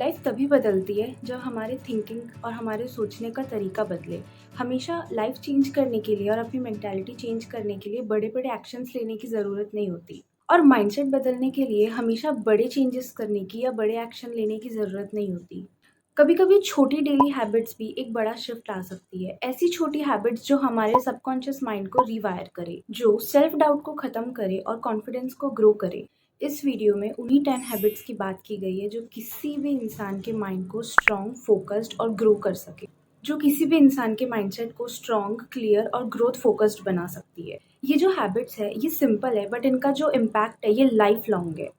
Life तभी बदलती है जब हमारे थिंकिंग और हमारे सोचने का तरीका बदले। हमेशा लाइफ चेंज करने के लिए और अपनी मेंटालिटी चेंज करने के लिए बड़े बड़े एक्शंस लेने की ज़रूरत नहीं होती। और माइंडसेट बदलने के लिए हमेशा बड़े चेंजेस करने की या बड़े एक्शन लेने की ज़रूरत नहीं होती। कभी कभी छोटी डेली हैबिट्स भी एक बड़ा शिफ्ट ला सकती है। ऐसी छोटी हैबिट्स जो हमारे सबकॉन्शियस माइंड को रिवायर करे, जो सेल्फ डाउट को ख़त्म करे और कॉन्फिडेंस को ग्रो करे। इस वीडियो में उन्हीं 10 हैबिट्स की बात की गई है जो किसी भी इंसान के माइंड को स्ट्रॉन्ग, फोकस्ड और ग्रो कर सके, जो किसी भी इंसान के माइंडसेट को स्ट्रॉन्ग, क्लियर और ग्रोथ फोकस्ड बना सकती है। ये जो हैबिट्स है ये सिंपल है, बट इनका जो इम्पैक्ट है ये लाइफ लॉन्ग है।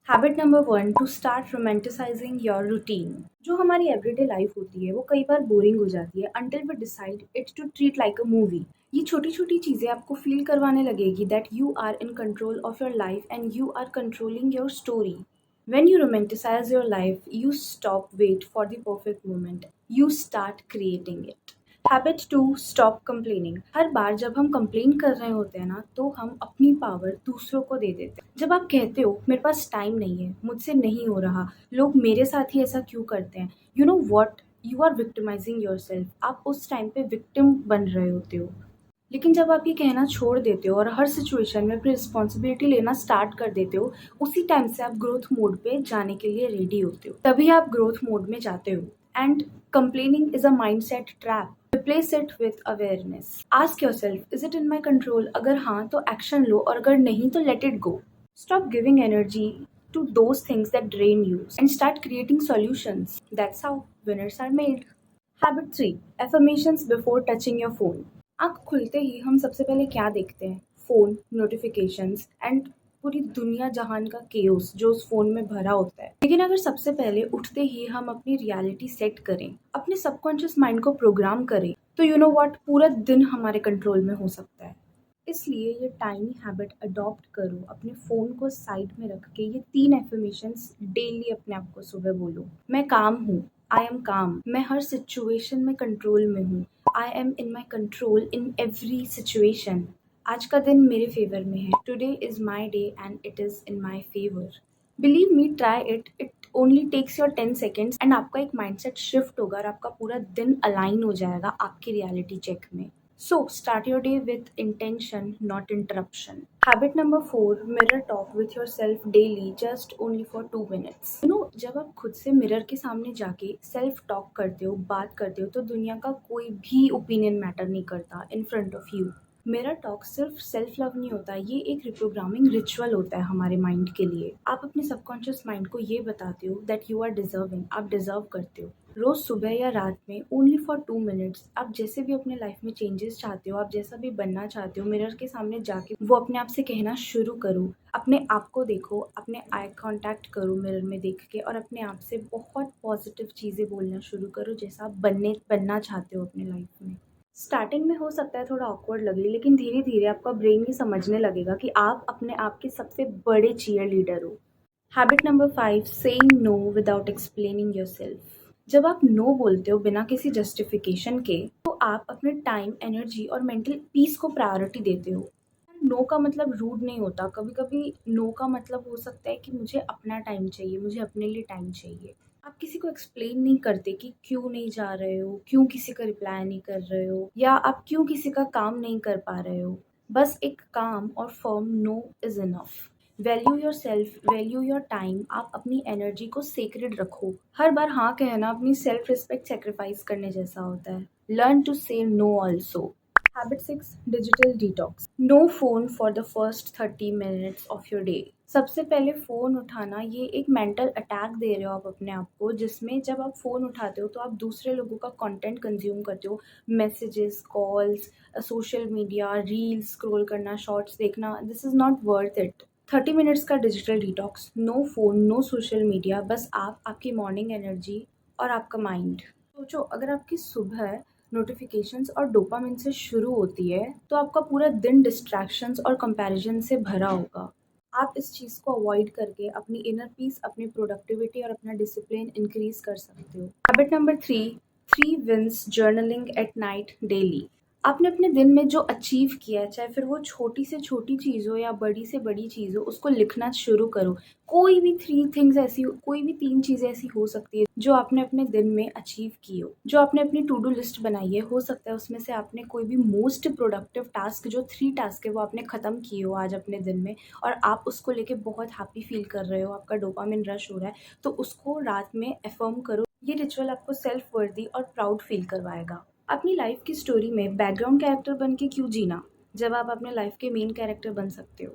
Habit number 1, to start romanticising your routine. जो हमारी एवरीडे लाइफ होती है वो कई बार बोरिंग हो जाती है until we decide it to treat like a movie. ये छोटी छोटी चीज़ें आपको फील करवाने लगेगी that you are in control of your life and you are controlling your story. When you romanticize your life, you stop wait for the perfect moment. You start creating it. Habit 2, stop complaining. हर बार जब हम complain कर रहे होते हैं ना, तो हम अपनी पावर दूसरों को दे देते हैं। जब आप कहते हो मेरे पास टाइम नहीं है, मुझसे नहीं हो रहा, लोग मेरे साथ ही ऐसा क्यों करते हैं, you know what, you are victimising yourself. आप उस टाइम पे विक्टिम बन रहे होते हो। लेकिन जब आप ये कहना छोड़ देते हो और हर सिचुएशन में अपनी रिस्पॉन्सिबिलिटी लेना स्टार्ट कर देते हो, उसी टाइम से आप ग्रोथ मोड पे जाने के लिए रेडी होते हो। तभी आप ग्रोथ मोड में जाते हो। And complaining is a mindset trap. Replace it with awareness. Ask yourself, is it in my control? अगर हाँ तो एक्शन लो, और अगर नहीं तो let it go. Stop giving energy to those things that drain you and start creating solutions. That's how winners are made. Habit 3, affirmations before touching your phone. आँख खुलते ही हम सबसे पहले क्या देखते हैं? फ़ोन, नोटिफिकेशंस एंड पूरी दुनिया जहान का केओस जो उस फ़ोन में भरा होता है। लेकिन अगर सबसे पहले उठते ही हम अपनी रियलिटी सेट करें, अपने सबकॉन्शियस माइंड को प्रोग्राम करें, तो यू नो व्हाट, पूरा दिन हमारे कंट्रोल में हो सकता है। इसलिए ये टाइनी हैबिट अडॉप्ट करो। अपने फ़ोन को साइड में रख के ये 3 एफर्मेशंस डेली अपने आप को सुबह बोलो। मैं काम हूँ, आई एम काम। मैं हर सिचुएशन में कंट्रोल में हूँ। I am in my control in every situation. आज का दिन मेरे फेवर में है। Today is my day and it is in my favour. Believe me, try it. It only takes your 10 seconds and आपका एक माइंडसेट शिफ्ट होगा और आपका पूरा दिन अलाइन हो जाएगा आपकी रियलिटी चेक में। So, start your day with intention, not interruption. Habit number 4, mirror talk with yourself daily, just only for 2 minutes. You know, जब आप खुद से मिरर के सामने जाके सेल्फ टॉक करते हो, बात करते हो, तो दुनिया का कोई भी ओपिनियन मैटर नहीं करता in front of you. Mirror talk सिर्फ सेल्फ लव नहीं होता, ये एक रिप्रोग्रामिंग रिचुअल होता है हमारे माइंड के लिए। आप अपने सबकॉन्शियस माइंड को ये बताते हो दैट यू आर डिजर्विंग, आप डिजर्व करते हो। रोज सुबह या रात में ओनली फॉर 2 मिनट्स आप जैसे भी अपने लाइफ में चेंजेस चाहते हो, आप जैसा भी बनना चाहते हो, मिरर के सामने जाके वो अपने आप से कहना शुरू करो। अपने आप को देखो, अपने आई कांटेक्ट करो मिरर में देख के, और अपने आप से बहुत पॉजिटिव चीज़ें बोलना शुरू करो जैसा आप बनना चाहते हो अपने लाइफ में। स्टार्टिंग में हो सकता है थोड़ा ऑकवर्ड लगे, लेकिन धीरे धीरे आपका ब्रेन ये समझने लगेगा कि आप अपने आप के सबसे बड़े चीयर लीडर हो। Habit number 5, saying no without explaining yourself. जब आप नो बोलते हो बिना किसी जस्टिफिकेशन के, तो आप अपने टाइम, एनर्जी और मेंटल पीस को प्रायोरिटी देते हो। नो का मतलब रूड नहीं होता। कभी कभी नो का मतलब हो सकता है कि मुझे अपना टाइम चाहिए, मुझे अपने लिए टाइम चाहिए। आप किसी को एक्सप्लेन नहीं करते कि क्यों नहीं जा रहे हो, क्यों किसी का रिप्लाई नहीं कर रहे हो, या आप क्यों किसी का काम नहीं कर पा रहे हो। बस एक काम और firm no is enough. Value your self, value your time. आप अपनी एनर्जी को सेक्रेड रखो। हर बार हाँ कहना अपनी सेल्फ रिस्पेक्ट सेक्रीफाइस करने जैसा होता है। Learn to say no also. Habit 6, digital detox. No phone for the first 30 minutes of your day. सबसे पहले फ़ोन उठाना, ये एक मेंटल अटैक दे रहे हो आप अपने आप को, जिसमें जब आप फ़ोन उठाते हो तो आप दूसरे लोगों का कंटेंट कंज्यूम करते हो। Messages, calls, social media, reels scroll करना, शॉर्ट्स देखना। This is not worth it. 30 minutes का digital detox. No phone, no social media, बस आप, आपकी मॉर्निंग एनर्जी और आपका माइंड। सोचो, अगर आपकी सुबह नोटिफिकेशंस और डोपामिन से शुरू होती है, तो आपका पूरा दिन डिस्ट्रैक्शंस और कंपैरिजन से भरा होगा। आप इस चीज़ को अवॉइड करके अपनी इनर पीस, अपनी प्रोडक्टिविटी और अपना डिसिप्लिन इंक्रीज कर सकते हो। Habit number 3, 3 wins journaling at night daily. आपने अपने दिन में जो अचीव किया है, चाहे फिर वो छोटी से छोटी चीज़ हो या बड़ी से बड़ी चीज़ हो, उसको लिखना शुरू करो। कोई भी 3 थिंग्स ऐसी हो, कोई भी 3 चीज़ें ऐसी हो सकती है, जो आपने अपने दिन में अचीव की हो। जो आपने अपनी टू डू लिस्ट बनाई है, हो सकता है उसमें से आपने कोई भी मोस्ट प्रोडक्टिव टास्क, जो 3 टास्क है, वो आपने ख़त्म किए हो आज अपने दिन में, और आप उसको लेके बहुत हैप्पी फ़ील कर रहे हो, आपका डोपामाइन रश हो रहा है, तो उसको रात में अफ़र्म करो। ये रिचुअल आपको सेल्फ वर्दी और प्राउड फ़ील करवाएगा। अपनी लाइफ की स्टोरी में बैकग्राउंड कैरेक्टर बन के क्यों जीना, जब आप अपने लाइफ के मेन कैरेक्टर बन सकते हो।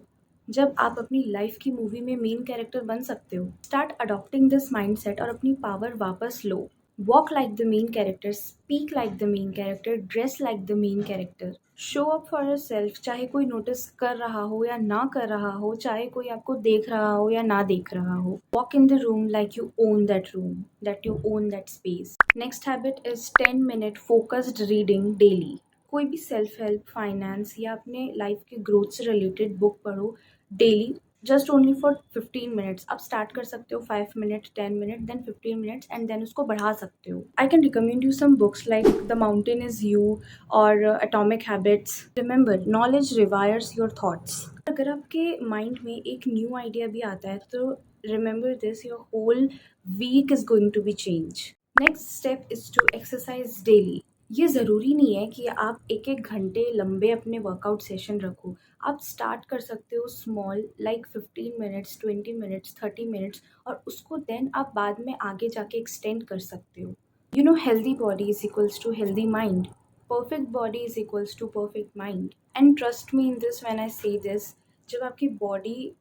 जब आप अपनी लाइफ की मूवी में मेन कैरेक्टर बन सकते हो। स्टार्ट अडॉप्टिंग दिस माइंडसेट और अपनी पावर वापस लो। Walk like the main character, speak like the main character, dress like the main character. Show up for yourself, चाहे कोई नोटिस कर रहा हो या ना कर रहा हो, चाहे कोई आपको देख रहा हो या ना देख रहा हो। Walk in the room like you own that room, that you own that space. Next habit is 10 minute focused reading daily. कोई भी सेल्फ हेल्प, फाइनेंस या अपने लाइफ के ग्रोथ से रिलेटेड बुक पढ़ो daily, just only for 15 minutes. आप start कर सकते हो 5 minute, 10 minute, then 15 minutes, and then उसको बढ़ा सकते हो। I can recommend you some books like the mountain is you और atomic habits. Remember, knowledge rewires your thoughts. अगर आपके माइंड में एक न्यू आइडिया भी आता है, तो remember this, your whole week is going to be change. Next step is to exercise daily. ये ज़रूरी नहीं है कि आप एक एक घंटे लंबे अपने वर्कआउट सेशन रखो। आप स्टार्ट कर सकते हो small, like 15 minutes, 20 minutes, 30 minutes, और उसको देन आप बाद में आगे जाके एक्सटेंड कर सकते हो। You know, healthy body is equals to healthy mind, perfect body is equals to perfect mind. And trust me in this when I say this, जब आपकी बॉडी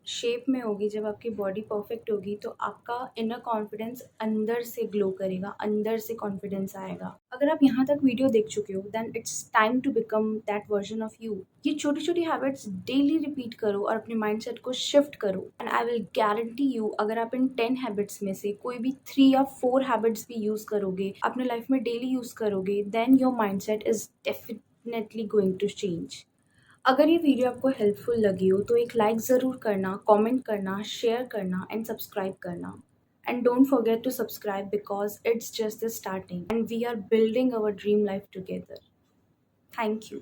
शेप में होगी, जब आपकी बॉडी परफेक्ट होगी, तो आपका इनर कॉन्फिडेंस अंदर से ग्लो करेगा, अंदर से कॉन्फिडेंस आएगा। अगर आप यहाँ तक वीडियो देख चुके हो, then it's time to become that version of you. ये छोटी छोटी हैबिट्स डेली रिपीट करो और अपने माइंडसेट को शिफ्ट करो, and I will guarantee you, अगर आप इन 10 हैबिट्स में से कोई भी 3 या 4 हैबिट्स भी यूज करोगे, अपने लाइफ में डेली यूज करोगे, then your mindset is definitely going to change. अगर ये वीडियो आपको हेल्पफुल लगी हो, तो एक लाइक ज़रूर करना, कमेंट करना, शेयर करना, एंड सब्सक्राइब करना। And don't forget to subscribe, because it's just the starting and we are building our dream life together. Thank you.